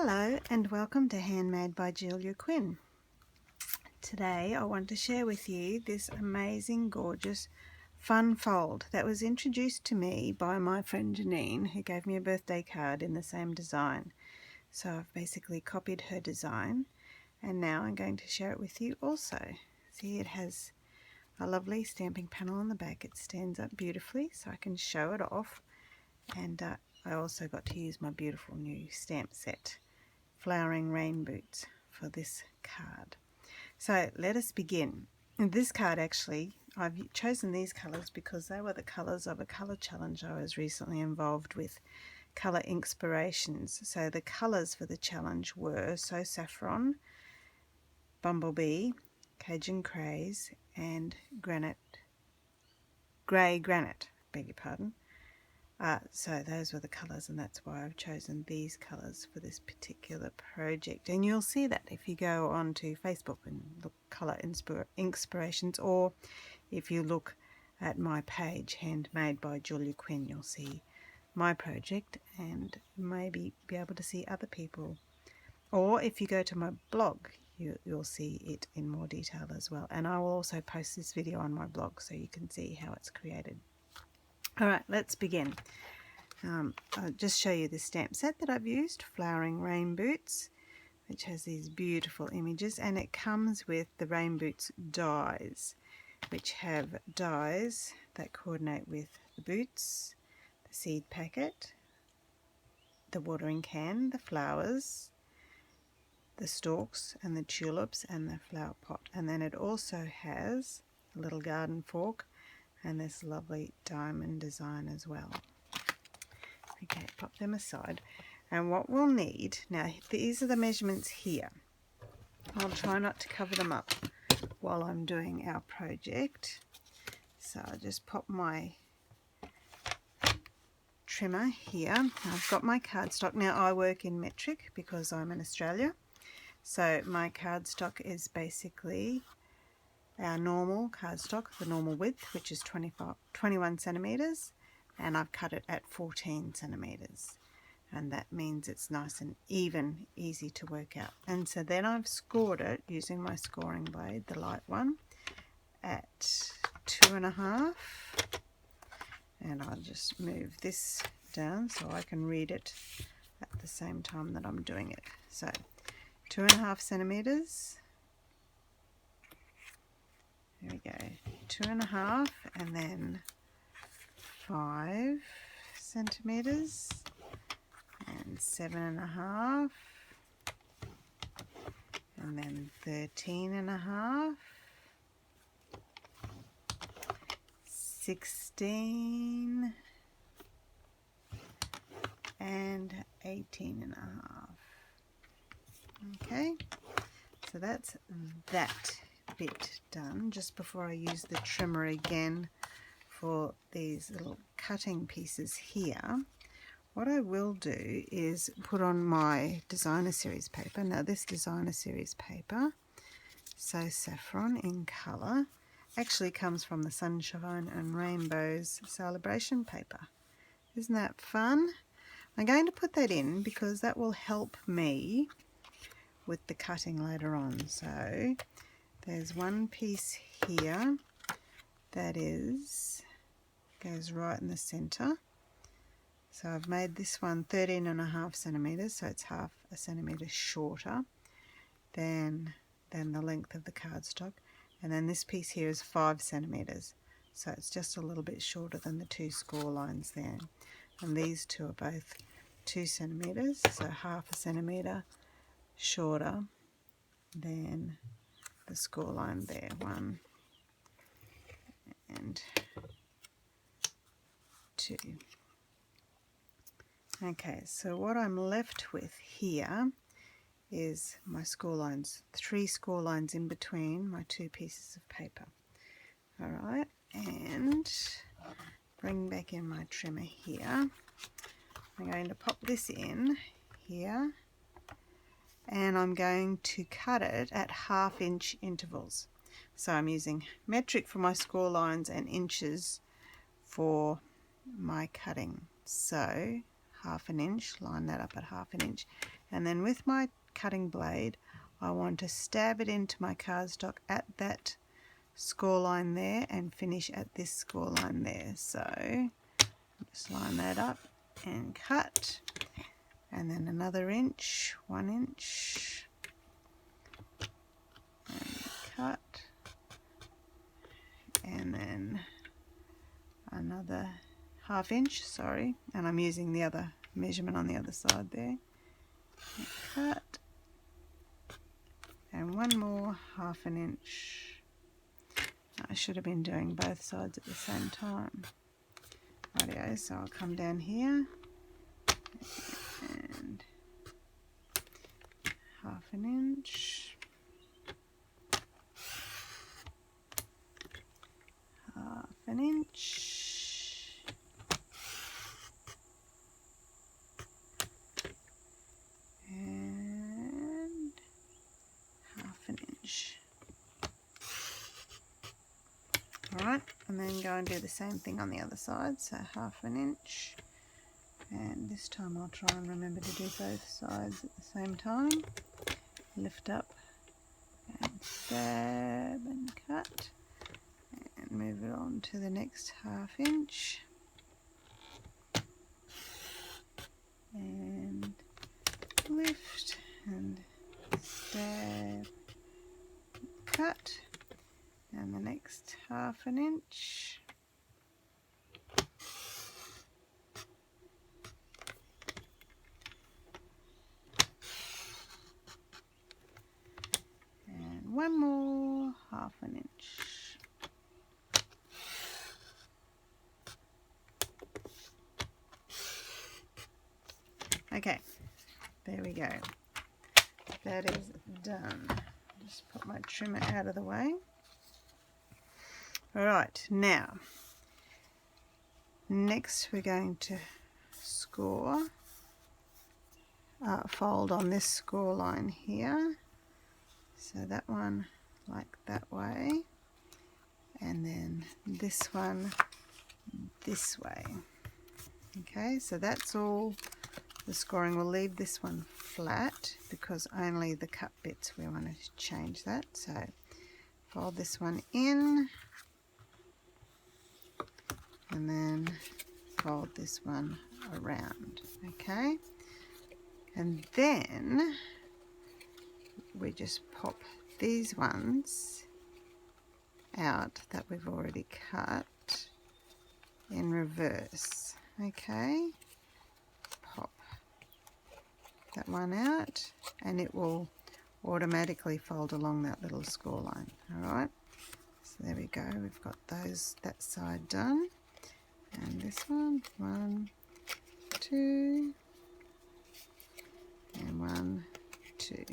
Hello and welcome to Handmade by Julia Quinn. Today I want to share with you this amazing, gorgeous, fun fold that was introduced to me by my friend Janine, who gave me a birthday card in the same design. So I've basically copied her design and now I'm going to share it with you also. See, it has a lovely stamping panel on the back. It stands up beautifully so I can show it off, and I also got to use my beautiful new stamp set, Flowering Rainboots, for this card. So let us begin. In this card, actually, I've chosen these colours because they were the colours of a colour challenge I was recently involved with, Colour Inspirations. So the colours for the challenge were So Saffron, Bumblebee, Cajun Craze, and Grey Granite, beg your pardon. So those were the colours, and that's why I've chosen these colours for this particular project. And you'll see that if you go onto Facebook and look Colour Inspirations, or if you look at my page, Handmade by Julia Quinn, you'll see my project and maybe be able to see other people. Or if you go to my blog, you'll see it in more detail as well. And I will also post this video on my blog so you can see how it's created. Alright, let's begin. I'll just show you the stamp set that I've used, Flowering Rainboots, which has these beautiful images, and it comes with the Rainboots dies, which have dies that coordinate with the boots, the seed packet, the watering can, the flowers, the stalks and the tulips and the flower pot. And then it also has a little garden fork and this lovely diamond design as well. Okay, pop them aside. And what we'll need, now these are the measurements here. I'll try not to cover them up while I'm doing our project. So I'll just pop my trimmer here. I've got my cardstock. Now I work in metric because I'm in Australia. So my cardstock is basically our normal cardstock, the normal width, which is 21 centimetres, and I've cut it at 14 centimetres, and that means it's nice and even, easy to work out. And so then I've scored it using my scoring blade, the light one, at 2.5, and I'll just move this down so I can read it at the same time that I'm doing it. So 2.5 centimetres. There we go, 2.5, and then 5 centimetres, and 7.5, and then 13.5, 16, and 18.5. Okay, so that's that bit done. Just before I use the trimmer again for these little cutting pieces here, what I will do is put on my designer series paper. Now this designer series paper, So Saffron in colour, actually comes from the Sunshine and Rainbows celebration paper. Isn't that fun? I'm going to put that in because that will help me with the cutting later on. So there's one piece here that goes right in the center. So I've made this one 13.5 centimeters, so it's half a centimeter shorter than the length of the cardstock. And then this piece here is 5 centimeters, so it's just a little bit shorter than the two score lines there. And these two are both 2 centimeters, so half a centimeter shorter than the score line there, 1 and 2. Okay, so what I'm left with here is my score lines, 3 score lines in between my 2 pieces of paper. Alright, and bring back in my trimmer here. I'm going to pop this in here, and I'm going to cut it at 1/2 inch intervals. So I'm using metric for my score lines and inches for my cutting. So 1/2 inch, line that up at 1/2 inch, and then with my cutting blade I want to stab it into my cardstock at that score line there and finish at this score line there. So just line that up and cut, and then another inch, 1 inch, and cut, and then another 1/2 inch, sorry, and I'm using the other measurement on the other side there, and cut, and one more 1/2 inch. I should have been doing both sides at the same time. Rightio, so I'll come down here and 1/2 inch, 1/2 inch, and 1/2 inch. Alright, and then go and do the same thing on the other side, so 1/2 inch, and this time I'll try and remember to do both sides at the same time. Lift up and stab and cut, and move it on to the next 1/2 inch, and lift and stab, cut, and the next 1/2 inch, and one more 1/2 inch, okay, there we go, that is done. Just put my trimmer out of the way. Alright, now next we're going to score, fold on this score line here, so that one like that way, and then this one this way. Okay, so that's all the scoring. We'll leave this one flat because only the cut bits we want to change that. So fold this one in, and then fold this one around. Okay, and then we just pop these ones out that we've already cut in reverse. Okay, pop that one out and it will automatically fold along that little score line. Alright, so there we go, we've got that side done, and this one, 1, 2, and 1, 2,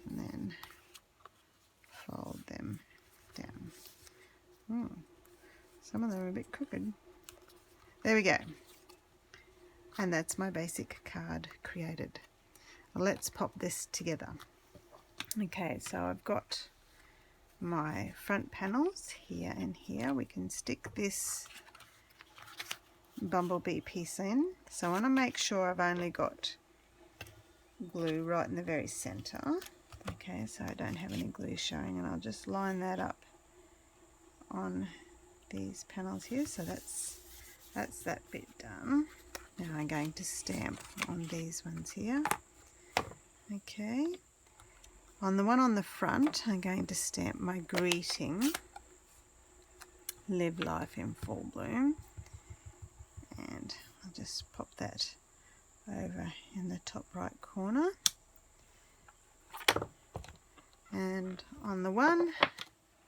and then fold them down. Some of them are a bit crooked. There we go, and that's my basic card created. Let's pop this together. Okay, so I've got my front panels here and here. We can stick this bumblebee piece in. So I want to make sure I've only got glue right in the very center. Okay, so I don't have any glue showing, and I'll just line that up on these panels here. So that's that bit done. Now I'm going to stamp on these ones here. Okay, on the one on the front I'm going to stamp my greeting, Live Life in Full Bloom, and I'll just pop that over in the top right corner. And on the one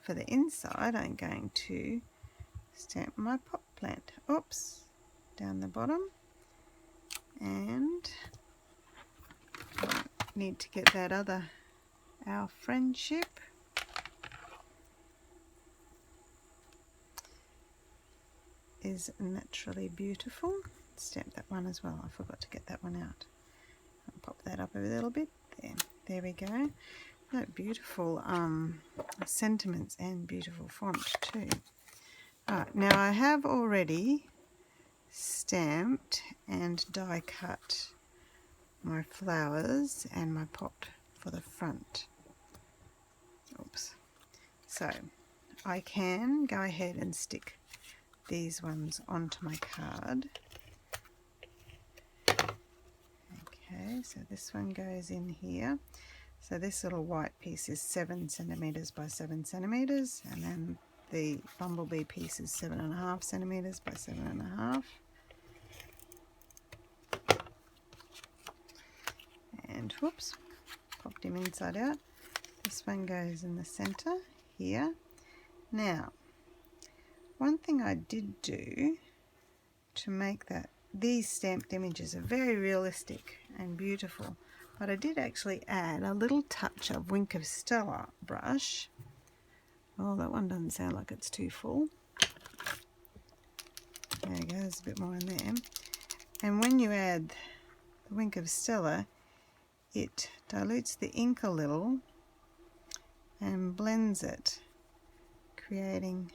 for the inside I'm going to stamp my pot plant, oops, down the bottom, and I need to get that other, our friendship, is naturally beautiful. Stamp that one as well, I forgot to get that one out. I'll pop that up a little bit, there we go. That beautiful sentiments and beautiful font too. Alright, now I have already stamped and die cut my flowers and my pot for the front. Oops. So I can go ahead and stick these ones onto my card. Okay, so this one goes in here. So this little white piece is 7 centimeters by 7 centimeters, and then the bumblebee piece is 7.5 centimeters by 7.5. And whoops, popped him inside out. This one goes in the center here. Now, one thing I did do to make these stamped images are very realistic and beautiful, but I did actually add a little touch of Wink of Stella brush. Oh, that one doesn't sound like it's too full. There we go, there's a bit more in there. And when you add the Wink of Stella, it dilutes the ink a little and blends it, creating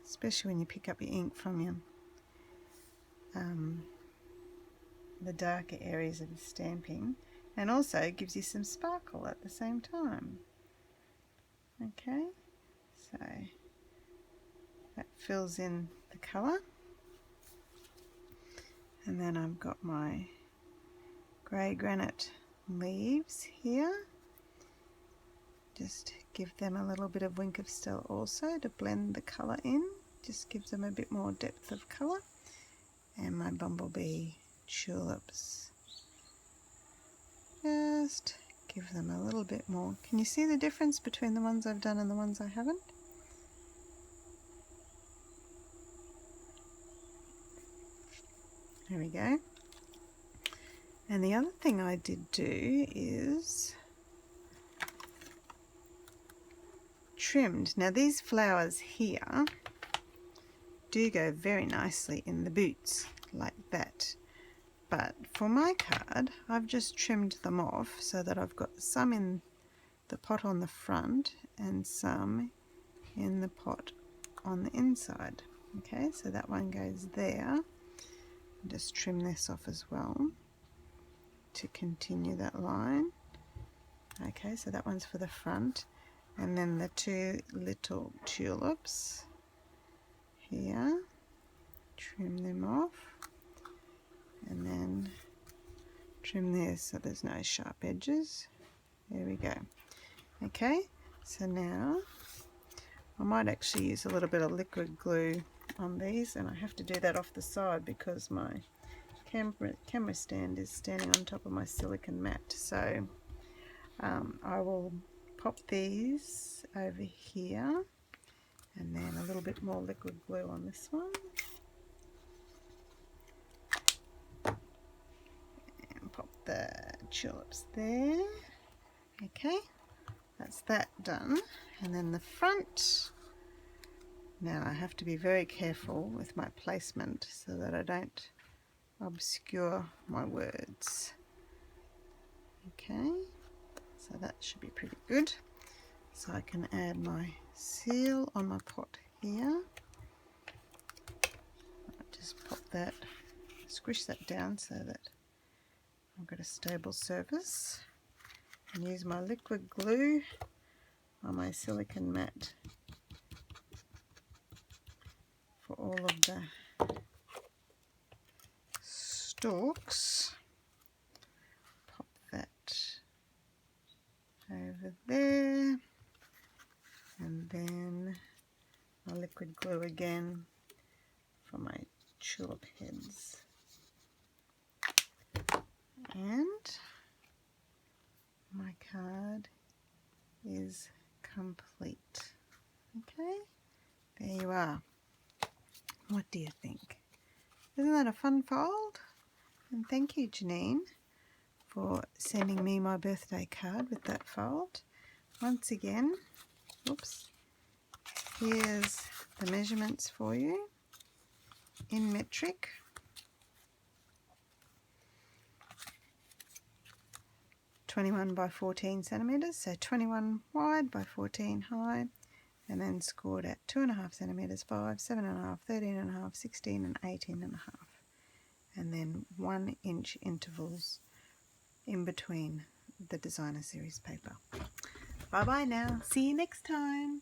especially when you pick up your ink from the darker areas of the stamping, and also it gives you some sparkle at the same time. Okay, so that fills in the colour, and then I've got my grey granite leaves here. Just give them a little bit of Wink of Stella also to blend the colour in, just gives them a bit more depth of colour. And my bumblebee tulips, just give them a little bit more. Can you see the difference between the ones I've done and the ones I haven't? There we go. And the other thing I did do is trimmed. Now these flowers here do go very nicely in the boots like that, but for my card I've just trimmed them off so that I've got some in the pot on the front and some in the pot on the inside. Okay, so that one goes there. Just trim this off as well to continue that line. Okay, so that one's for the front, and then the two little tulips here, trim them off, and then trim this so there's no sharp edges. There we go. Okay, so now I might actually use a little bit of liquid glue on these, and I have to do that off the side because my camera stand is standing on top of my silicone mat. So I will pop these over here, and then a little bit more liquid glue on this one, and pop the tulips there. Okay, that's that done. And then the front, now I have to be very careful with my placement so that I don't obscure my words. Okay, so that should be pretty good. So I can add my seal on my pot here. I'll just pop that, squish that down so that I've got a stable surface, and use my liquid glue on my silicone mat for all of the stalks. Pop that over there, and then my liquid glue again for my tulip heads. And my card is complete. Okay, there you are. What do you think? Isn't that a fun fold? And thank you, Janine, for sending me my birthday card with that fold. Once again, oops, here's the measurements for you in metric. (21 by 14 centimeters, so 21 wide by 14 high, and then scored at 2.5 centimetres, 5, 7.5, 13.5, 16 and 18.5, and then 1 inch intervals in between the designer series paper. Bye bye now, see you next time.